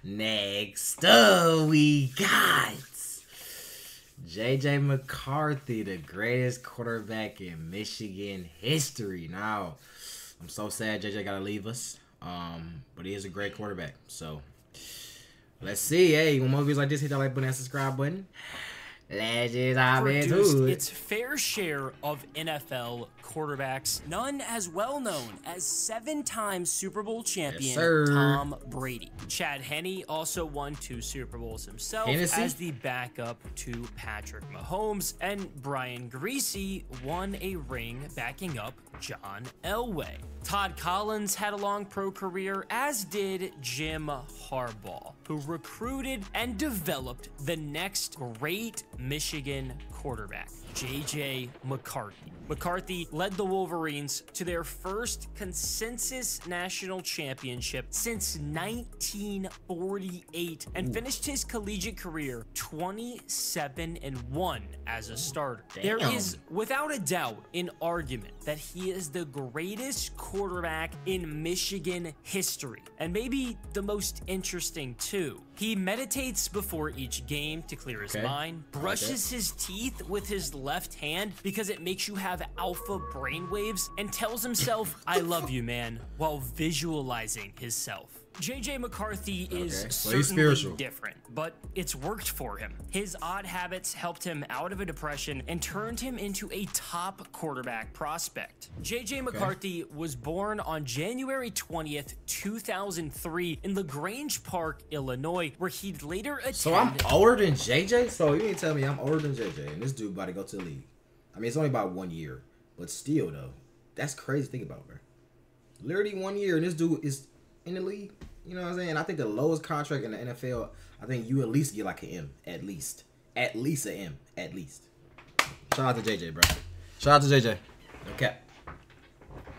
Next up, we got J.J. McCarthy, the greatest quarterback in Michigan history. Now, I'm so sad J.J. got to leave us, but he is a great quarterback. So, let's see. Hey, when more videos like this, hit that like button and subscribe button. Let's just hop into it. Its fair share of NFL quarterbacks, none as well known as 7-time Super Bowl champion Tom Brady. Chad Henne also won 2 Super Bowls himself as the backup to Patrick Mahomes, and Brian Griese won a ring backing up John Elway. Todd Collins had a long pro career, as did Jim Harbaugh, who recruited and developed the next great Michigan quarterback, J.J. McCarthy. McCarthy led the Wolverines to their first consensus national championship since 1948 and finished his collegiate career 27-1 as a starter. Damn. There is, without a doubt, an argument that he is the greatest quarterback in Michigan history, and maybe the most interesting too. He meditates before each game to clear his mind, brushes his teeth with his left hand because it makes you have alpha brainwaves, and tells himself, "I love you, man," while visualizing himself. J.J. McCarthy is certainly different, but it's worked for him. His odd habits helped him out of a depression and turned him into a top quarterback prospect. J.J. McCarthy was born on January 20th, 2003 in LaGrange Park, Illinois, where he'd later attend... So I'm older than J.J.? So you mean to tell me I'm older than J.J. and this dude about to go to the league? I mean, it's only about 1 year, but still, though, that's crazy to think about, bro. Literally 1 year, and this dude is in the league. You know what I'm saying? I think the lowest contract in the NFL, I think you at least get like an M, at least. At least an M, at least. Shout out to JJ, bro. Shout out to JJ. Okay.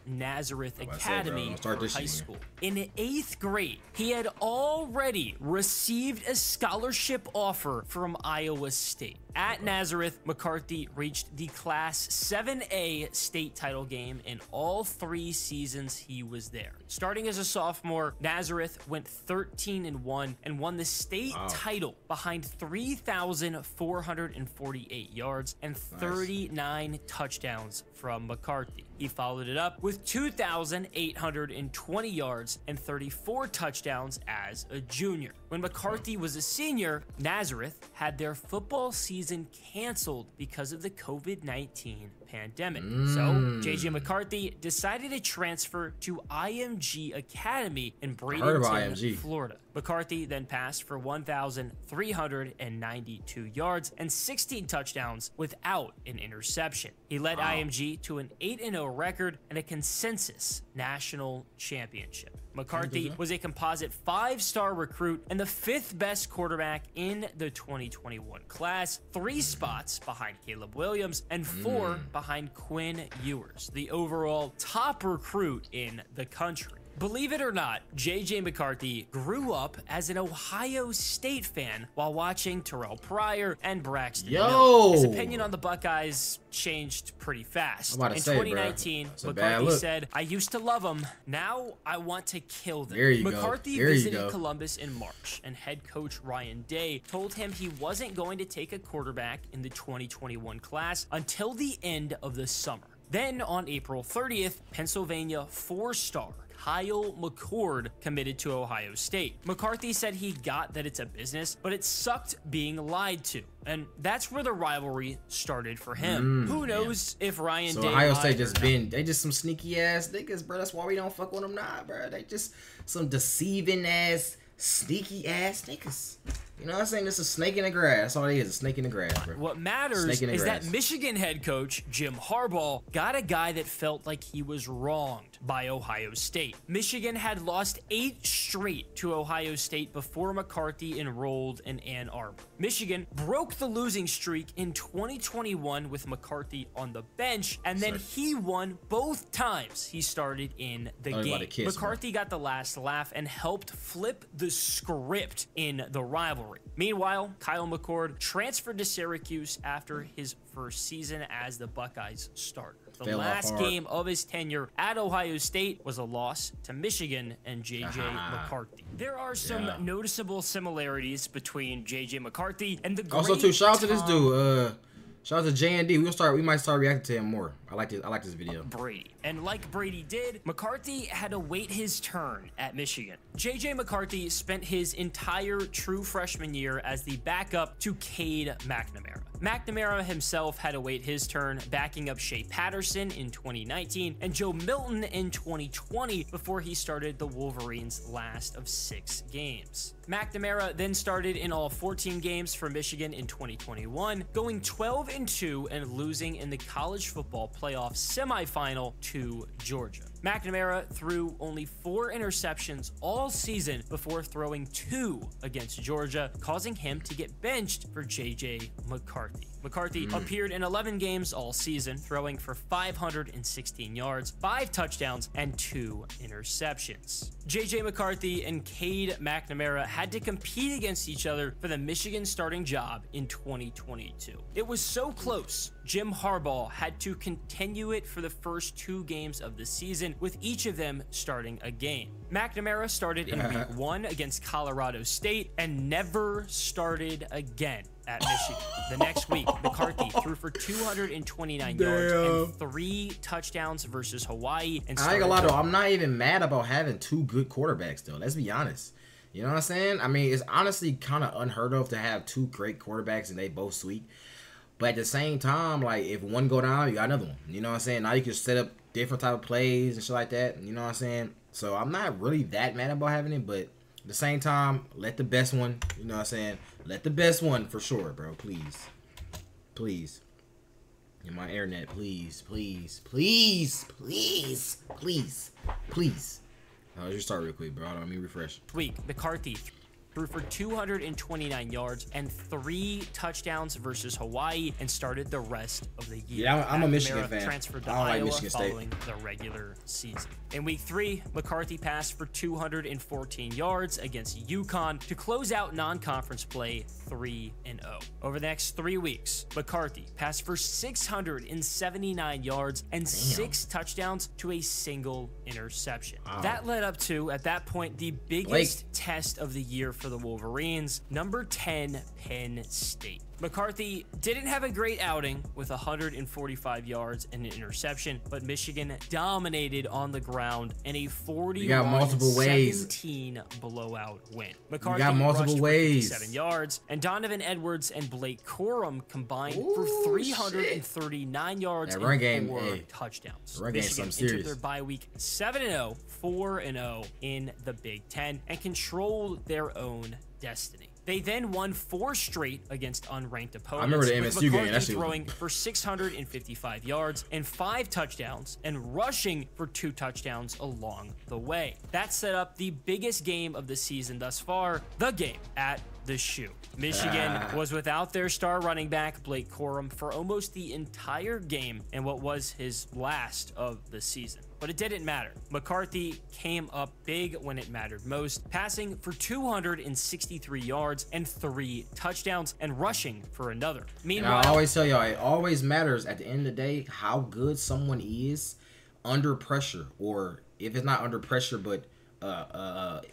Nazareth Academy High School. In 8th grade, he had already received a scholarship offer from Iowa State. At Nazareth, McCarthy reached the Class 7A state title game in all 3 seasons he was there. Starting as a sophomore, Nazareth went 13-1 and won the state title behind 3,448 yards and 39 touchdowns from McCarthy. He followed it up with 2,820 yards and 34 touchdowns as a junior. When McCarthy was a senior, Nazareth had their football season canceled because of the COVID-19 pandemic. So J.J. McCarthy decided to transfer to IMG Academy in Bradenton, Florida. McCarthy then passed for 1,392 yards and 16 touchdowns without an interception. He led IMG to an 8-0 record and a consensus national championship. McCarthy was a composite 5-star recruit and the 5th best quarterback in the 2021 class, 3 spots behind Caleb Williams and 4 behind Quinn Ewers, the overall top recruit in the country. Believe it or not, J.J. McCarthy grew up as an Ohio State fan while watching Terrell Pryor and Braxton Miller. His opinion on the Buckeyes changed pretty fast. In 2019, McCarthy said, "I used to love them. Now I want to kill them." McCarthy visited Columbus in March, and head coach Ryan Day told him he wasn't going to take a quarterback in the 2021 class until the end of the summer. Then on April 30th, Pennsylvania 4-star Kyle McCord committed to Ohio State. McCarthy said he got that it's a business, but it sucked being lied to. And that's where the rivalry started for him. Who knows if Ryan Day Ohio State they just some sneaky ass niggas, bro. That's why we don't fuck with them now, bro. They just some deceiving ass, sneaky ass niggas. You know what I'm saying? This is a snake in the grass. That's all it is, a snake in the grass, bro. What matters is that Michigan head coach Jim Harbaugh got a guy that felt like he was wronged by Ohio State. Michigan had lost 8 straight to Ohio State before McCarthy enrolled in Ann Arbor. Michigan broke the losing streak in 2021 with McCarthy on the bench, and then he won both times he started in the game. McCarthy got the last laugh and helped flip the script in the rivalry. Meanwhile, Kyle McCord transferred to Syracuse after his first season as the Buckeyes starter. The Fell off last hard. game of his tenure at Ohio State was a loss to Michigan and J.J. McCarthy. There are some noticeable similarities between J.J. McCarthy and the great Also, too, shout out to this Tom dude. Shout out to J&D. We might start reacting to him more. I like this video. Brady. And like Brady did, McCarthy had to wait his turn at Michigan. J.J. McCarthy spent his entire true freshman year as the backup to Cade McNamara. McNamara himself had to wait his turn, backing up Shea Patterson in 2019 and Joe Milton in 2020 before he started the Wolverines' last of 6 games. McNamara then started in all 14 games for Michigan in 2021, going 12-2 and losing in the college football playoff semifinal to Georgia. McNamara threw only 4 interceptions all season before throwing 2 against Georgia, causing him to get benched for J.J. McCarthy. McCarthy appeared in 11 games all season, throwing for 516 yards, 5 touchdowns, and 2 interceptions. J.J. McCarthy and Cade McNamara had to compete against each other for the Michigan starting job in 2022. It was so close, Jim Harbaugh had to continue it for the first 2 games of the season, with each of them starting a game. McNamara started in week 1 against Colorado State and never started again at Michigan. The next week, McCarthy threw for 229 yards and 3 touchdowns versus Hawaii. And I ain't gonna lie though, I'm not even mad about having 2 good quarterbacks though. Let's be honest. You know what I'm saying? I mean, it's honestly kind of unheard of to have 2 great quarterbacks and they both sweet. But at the same time, like, if one go down, you got another one. You know what I'm saying? Now you can set up different type of plays and shit like that. You know what I'm saying? So I'm not really that mad about having it, but at the same time, let the best one, you know what I'm saying? Let the best one for sure, bro. Please. Please. In my internet, please, please, please, please, please, please. Let's just start real quick, bro. Let me refresh. Week, McCarthy threw for 229 yards and 3 touchdowns versus Hawaii and started the rest of the year. Yeah, I'm a Michigan fan. Transferred to I don't like Iowa Michigan State. following the regular season. In week 3, McCarthy passed for 214 yards against UConn to close out non-conference play 3-0. Over the next 3 weeks, McCarthy passed for 679 yards and 6 touchdowns to a single interception. Wow. That led up to, at that point, the biggest test of the year for the Wolverines, number 10 Penn State. McCarthy didn't have a great outing with 145 yards and an interception, but Michigan dominated on the ground in a 41-17 blowout win. McCarthy rushed for 57 yards, and Donovan Edwards and Blake Corum combined for 339 yards and 4 touchdowns. Michigan entered their bye week 7-0, 4-0 in the Big Ten, and controlled their own destiny. They then won 4 straight against unranked opponents. I remember the MSU game. That's throwing for 655 yards and 5 touchdowns and rushing for 2 touchdowns along the way. That set up the biggest game of the season thus far, the game at the Shoe. Michigan was without their star running back, Blake Corum, for almost the entire game in what was his last of the season. But it didn't matter. McCarthy came up big when it mattered most, passing for 263 yards and 3 touchdowns and rushing for another. Meanwhile, I always tell y'all, it always matters at the end of the day how good someone is under pressure, or if it's not under pressure, but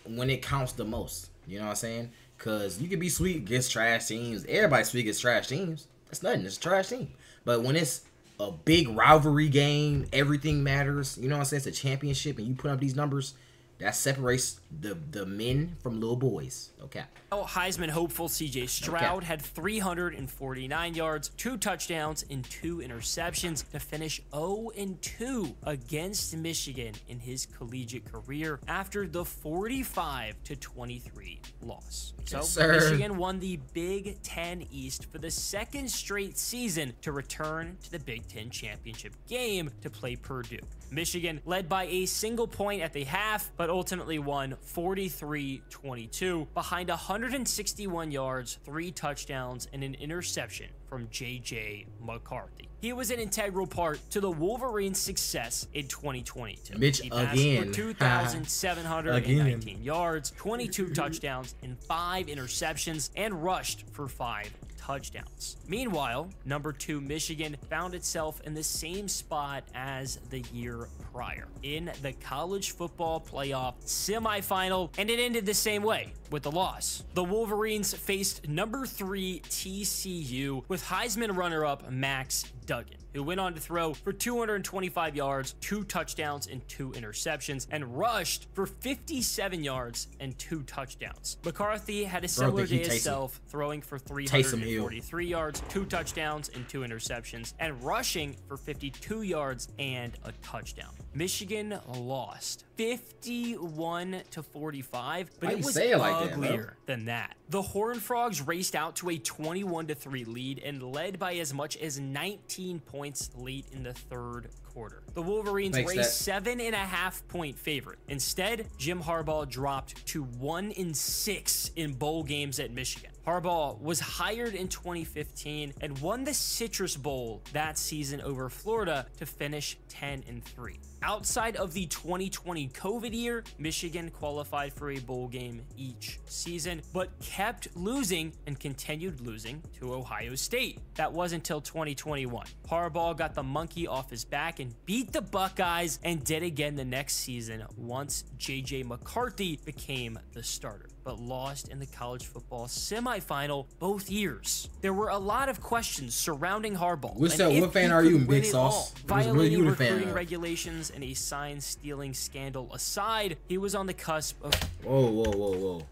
when it counts the most. You know what I'm saying? Because you can be sweet against trash teams. Everybody's sweet against trash teams. That's nothing. It's a trash team. But when it's a big rivalry game, everything matters. You know what I'm saying? It's a championship, and you put up these numbers. That separates the men from little boys. Okay. Heisman hopeful C.J. Stroud had 349 yards, 2 touchdowns, and 2 interceptions to finish 0-2 against Michigan in his collegiate career after the 45-23 loss. So Michigan won the Big Ten East for the 2nd straight season to return to the Big Ten championship game to play Purdue. Michigan led by a single point at the half, but ultimately won 43-22 behind 161 yards, 3 touchdowns, and an interception from J.J. McCarthy. He was an integral part to the Wolverines' success in 2022. He passed for 2,719 yards, 22 touchdowns, and 5 interceptions, and rushed for 5 touchdowns. Meanwhile, number 2 Michigan found itself in the same spot as the year prior, in the college football playoff semifinal, and it ended the same way, with the loss. The Wolverines faced number 3 TCU with Heisman runner-up Max Duggan, who went on to throw for 225 yards, 2 touchdowns, and 2 interceptions, and rushed for 57 yards and 2 touchdowns. McCarthy had a similar day himself, throwing for 343 yards, 2 touchdowns, and 2 interceptions, and rushing for 52 yards and a touchdown. Michigan lost 51-45, but it was uglier than that. The Horned Frogs raced out to a 21-3 lead and led by as much as 19 points late in the third quarter. The Wolverines were a 7.5-point favorite. Instead, Jim Harbaugh dropped to 1-6 in bowl games at Michigan. Harbaugh was hired in 2015 and won the Citrus Bowl that season over Florida to finish 10-3. Outside of the 2020 COVID year, Michigan qualified for a bowl game each season, but kept losing and continued losing to Ohio State. That was until 2021. Harbaugh got the monkey off his back and beat the Buckeyes, and did again the next season once J.J. McCarthy became the starter, but lost in the college football semifinal both years. There were a lot of questions surrounding Harbaugh. What fan are you in, Big Sauce? Violating recruiting regulations and a sign-stealing scandal aside, he was on the cusp of whoa.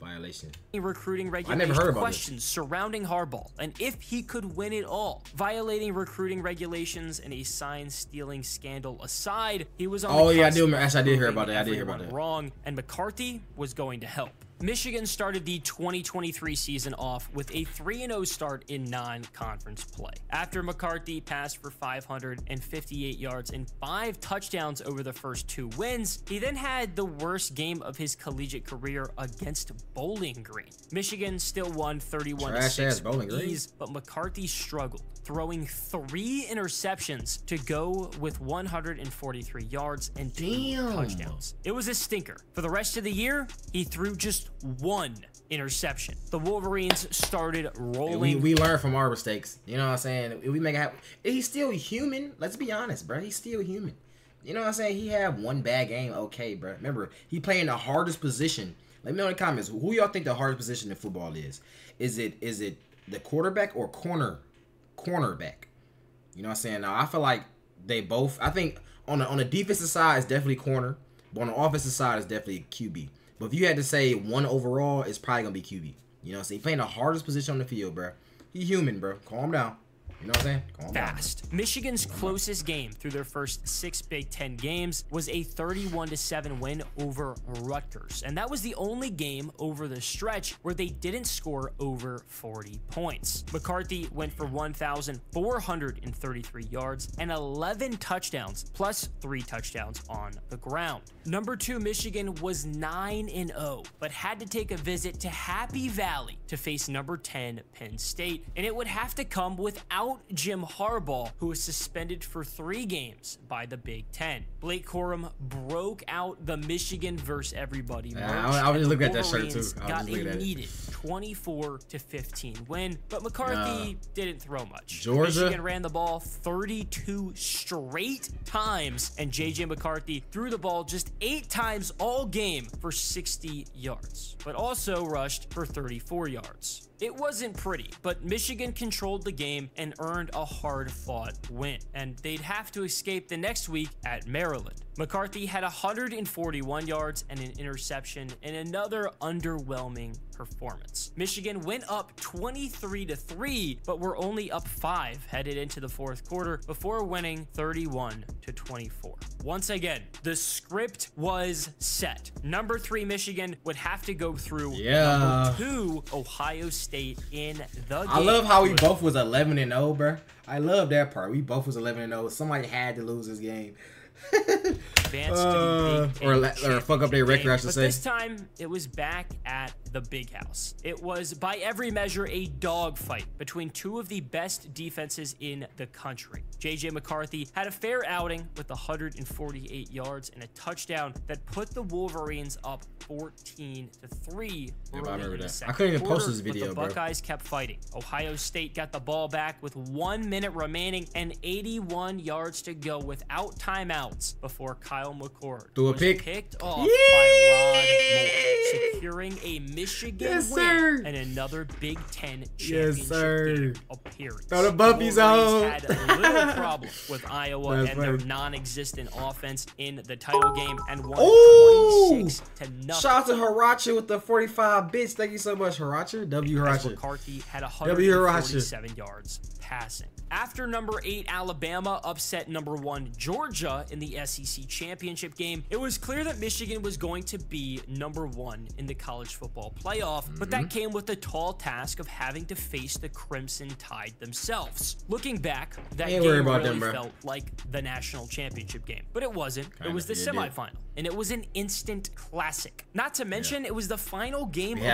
Violation. Recruiting regulations. I never heard about questions surrounding Harbaugh and if he could win it all. Violating recruiting regulations and a sign-stealing scandal aside, he was on the cusp I do. Actually, I did hear about that. I did hear about that. Wrong, and McCarthy was going to help. Michigan started the 2023 season off with a 3-0 start in non-conference play. After McCarthy passed for 558 yards and 5 touchdowns over the first 2 wins, he then had the worst game of his collegiate career against Bowling Green. Michigan still won 31-6 with ease, but McCarthy struggled, throwing 3 interceptions to go with 143 yards and 2 touchdowns. It was a stinker. For the rest of the year, he threw just 1 interception. The Wolverines started rolling. We learn from our mistakes. You know what I'm saying? We make it happen. He's still human. Let's be honest, bro. He's still human. You know what I'm saying? He had 1 bad game. Okay, bro. Remember, he playing the hardest position. Let me know in the comments, who y'all think the hardest position in football is? Is it the quarterback or cornerback? You know what I'm saying? Now, I feel like they both. I think on the defensive side, it's definitely corner. But on the offensive side, it's definitely QB. But if you had to say 1 overall, it's probably going to be QB. You know what I'm saying? He's playing the hardest position on the field, bro. He's human, bro. Calm down. You know what I'm saying? Calm down. Michigan's closest game through their first 6 Big Ten games was a 31-7 win over Rutgers. And that was the only game over the stretch where they didn't score over 40 points. McCarthy went for 1,433 yards and 11 touchdowns, plus 3 touchdowns on the ground. Number 2 Michigan was 9-0, but had to take a visit to Happy Valley to face number 10 Penn State, and it would have to come without Jim Harbaugh, who was suspended for 3 games by the Big Ten. Blake Corum broke out the Michigan versus everybody merch. I was just looking at that shirt too. Got a needed 24-15 win, but McCarthy didn't throw much. Georgia? Michigan ran the ball 32 straight times, and J.J. McCarthy threw the ball just 8 times all game for 60 yards, but also rushed for 34 yards. It wasn't pretty, but Michigan controlled the game and earned a hard-fought win, and they'd have to escape the next week at Maryland. McCarthy had 141 yards and an interception in another underwhelming performance. Michigan went up 23-3, but were only up 5 headed into the 4th quarter before winning 31-24. Once again, the script was set. Number 3 Michigan would have to go through number 2 Ohio State in the game. I love how we both was 11-0, bro. I love that part. We both was 11-0. Somebody had to lose this game. advanced to the Big Ten or fuck up their record, I should but say. This time, it was back at the Big House. It was, by every measure, a dogfight between two of the best defenses in the country. J.J. McCarthy had a fair outing with 148 yards and a touchdown that put the Wolverines up 14-3 early in the second I couldn't even quarter, post this video, but the Buckeyes kept fighting. Ohio State got the ball back with 1 minute remaining and 81 yards to go without timeouts before Kyle McCord threw a was pick. picked off by Rod Moore, securing a Michigan win and another Big Ten championship game appearance. Throw the Buffies out. Had little problem with Iowa and their non-existent offense in the title game and won 26-0. Shout out to Haracha with the 45 bits. Thank you so much, Haracha. W Haracha. McCarthy had 147 yards passing. After number 8 Alabama upset number 1 Georgia in the SEC championship game, it was clear that Michigan was going to be number 1 in the college football playoff, but that came with the tall task of having to face the Crimson Tide themselves. Looking back, that game really felt like the national championship game, but it wasn't. It was the semifinal, and it was an instant classic. Not to mention, it was the final game we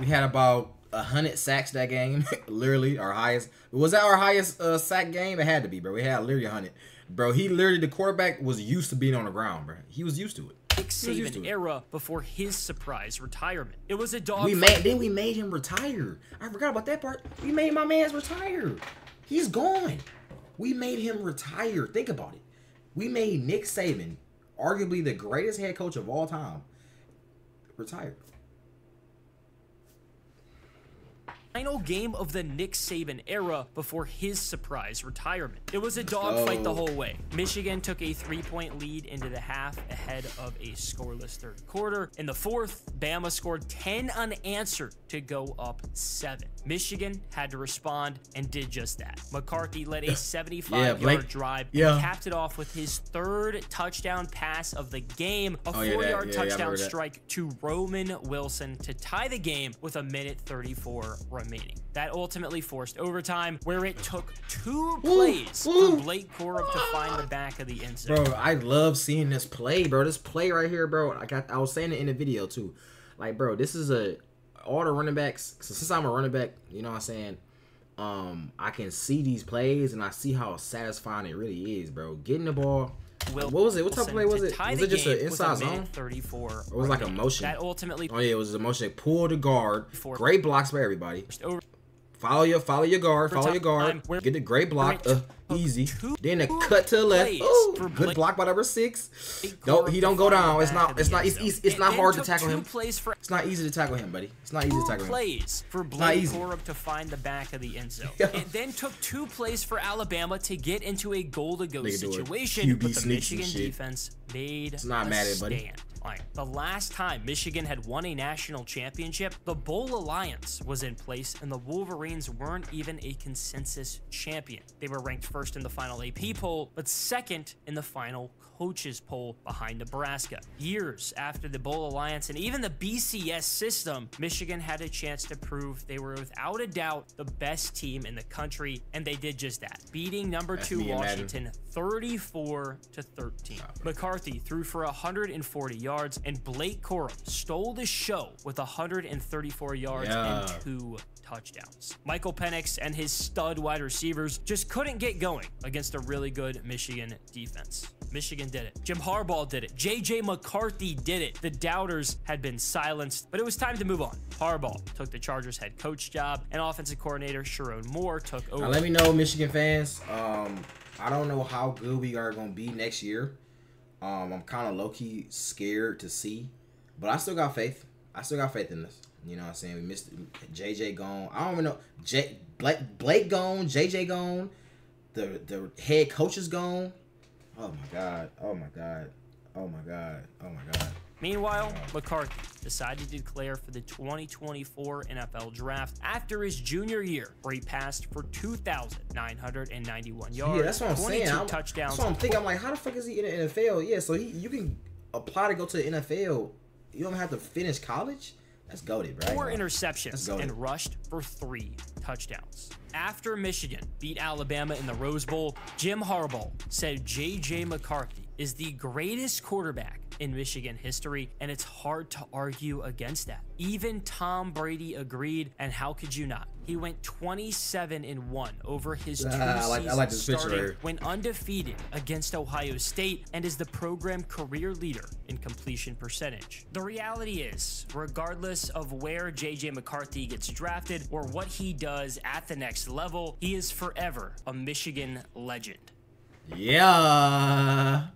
had about 100 sacks that game. Literally our highest. Was that our highest sack game? It had to be, bro. We had literally 100. Bro, the quarterback was used to being on the ground, bro. He was used to it. Nick Saban era before his surprise retirement. It was a dog. We made him retire. I forgot about that part. We made my man's retire. He's gone. We made him retire. Think about it. We made Nick Saban, arguably the greatest head coach of all time, retire. Final game of the Nick Saban era before his surprise retirement. It was a dogfight the whole way. Michigan took a 3-point lead into the half ahead of a scoreless third quarter. In the fourth, Bama scored 10 unanswered to go up 7. Michigan had to respond and did just that. McCarthy led a 75-yard drive and capped it off with his 3rd touchdown pass of the game, a 4-yard touchdown strike to Roman Wilson to tie the game with 1:34 remaining. That ultimately forced overtime, where it took 2 plays for Blake Corum to find the back of the end zone. Bro, I love seeing this play, bro. This play right here, bro. I was saying it in the video too. Like, bro, this is all the running backs. So since I'm a running back, you know what I'm saying? I can see these plays and I see how satisfying it really is, bro. Getting the ball. What was it? What type of play was it? Was it just an inside zone? 34. Or was it like a motion? That ultimately. Oh yeah, it was a motion. Pull the guard. Great blocks by everybody. Follow your guard. Get the great block. Easy. Then a cut to the left. Oh, good block by number 6. No, he don't go down. It's not hard to tackle him. It's not easy to tackle him, buddy. It's not easy to tackle him. Plays for Blake Corum to find the back of the end zone. It then took 2 plays for Alabama to get into a goal-to-go situation, but the Michigan defense made a stand. The last time Michigan had won a national championship, the Bowl Alliance was in place, and the Wolverines weren't even a consensus champion. They were ranked first in the final AP poll, but second in the final coaches poll behind Nebraska. Years after the Bowl Alliance and even the BCS system, Michigan had a chance to prove they were without a doubt the best team in the country, and they did just that, beating number 2 Washington 34-13. McCarthy threw for 140 yards, and Blake Corum stole the show with 134 yards and 2 touchdowns. Michael Penix and his stud wide receivers just couldn't get going against a really good Michigan defense. Michigan did it. Jim Harbaugh did it. J.J. McCarthy did it. The doubters had been silenced, but it was time to move on. Harbaugh took the Chargers head coach job, and offensive coordinator Sharon Moore took over. Now, let me know, Michigan fans. I don't know how good we are going to be next year. I'm kind of low-key scared to see, but I still got faith. I still got faith in this. You know what I'm saying? We missed JJ gone. I don't even know. Blake gone. JJ gone. The head coach is gone. Oh my God. Oh my God. Oh my God. Oh my God. Meanwhile, McCarthy decided to declare for the 2024 NFL Draft after his junior year, where he passed for 2,991 yards. Yeah, that's what I'm saying. Touchdowns. That's what I'm thinking. I'm like, how the fuck is he in the NFL? Yeah, so you can apply to go to the NFL. You don't have to finish college. That's goated, bro. 4 interceptions and rushed for 3 touchdowns. After Michigan beat Alabama in the Rose Bowl, Jim Harbaugh said J.J. McCarthy is the greatest quarterback in Michigan history, and it's hard to argue against that. Even Tom Brady agreed, and how could you not? He went 27-1 over his 2 seasons starting, went undefeated against Ohio State, and is the program career leader in completion percentage. The reality is, regardless of where JJ McCarthy gets drafted or what he does at the next level, he is forever a Michigan legend. Yeah.